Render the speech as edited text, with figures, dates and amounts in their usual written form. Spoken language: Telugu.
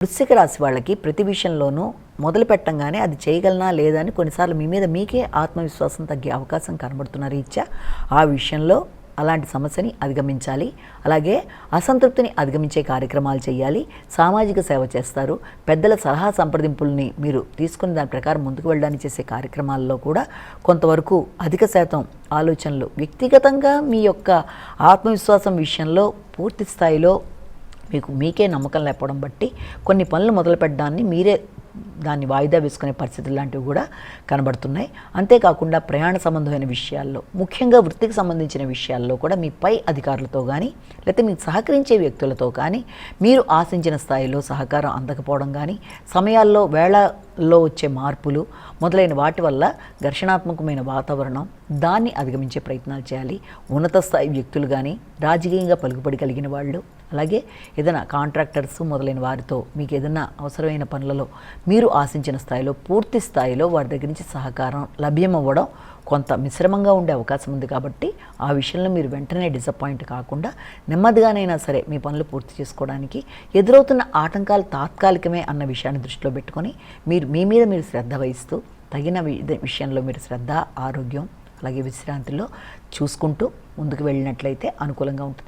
వృశ్చిక రాశి వాళ్ళకి ప్రతి విషయంలోనూ మొదలు పెట్టంగానే అది చేయగలనా లేదా అని కొన్నిసార్లు మీ మీద మీకే ఆత్మవిశ్వాసం తగ్గే అవకాశం కనబడుతున్న రీత్యా ఆ విషయంలో అలాంటి సమస్యని అధిగమించాలి. అలాగే అసంతృప్తిని అధిగమించే కార్యక్రమాలు చేయాలి. సామాజిక సేవ చేస్తారు. పెద్దల సలహా సంప్రదింపుల్ని మీరు తీసుకుని దాని ప్రకారం ముందుకు వెళ్ళడానికి చేసే కార్యక్రమాల్లో కూడా కొంతవరకు అధిక శాతం ఆలోచనలు వ్యక్తిగతంగా మీ యొక్క ఆత్మవిశ్వాసం విషయంలో పూర్తి స్థాయిలో మీకే నమ్మకం లేకపోవడం బట్టి కొన్ని పనులు మొదలు పెట్టడాన్ని మీరే దాన్ని వాయిదా వేసుకునే పరిస్థితులు లాంటివి కూడా కనబడుతున్నాయి. అంతేకాకుండా ప్రయాణ సంబంధమైన విషయాల్లో, ముఖ్యంగా వృత్తికి సంబంధించిన విషయాల్లో కూడా మీ పై అధికారులతో కానీ లేకపోతే మీకు సహకరించే వ్యక్తులతో కానీ మీరు ఆశించిన స్థాయిలో సహకారం అందకపోవడం కానీ, సమయాల్లో వేళల్లో వచ్చే మార్పులు మొదలైన వాటి వల్ల ఘర్షణాత్మకమైన వాతావరణం, దాన్ని అధిగమించే ప్రయత్నాలు చేయాలి. ఉన్నత స్థాయి వ్యక్తులు కానీ, రాజకీయంగా పలుకుబడి కలిగిన వాళ్ళు, అలాగే ఏదైనా కాంట్రాక్టర్స్ మొదలైన వారితో మీకు ఏదైనా అవసరమైన పనులలో మీరు ఆశించిన స్థాయిలో పూర్తి స్థాయిలో వారి దగ్గర నుంచి సహకారం లభ్యమవ్వడం కొంత మిశ్రమంగా ఉండే అవకాశం ఉంది. కాబట్టి ఆ విషయంలో మీరు వెంటనే డిసప్పాయింట్ కాకుండా నెమ్మదిగానైనా సరే మీ పనులు పూర్తి చేసుకోవడానికి ఎదురవుతున్న ఆటంకాలు తాత్కాలికమే అన్న విషయాన్ని దృష్టిలో పెట్టుకొని మీ మీద మీరు శ్రద్ధ వహిస్తూ తగిన విషయంలో మీరు శ్రద్ధ, ఆరోగ్యం అలాగే విశ్రాంతిలో చూసుకుంటూ ముందుకు వెళ్ళినట్లయితే అనుకూలంగా ఉంటుంది.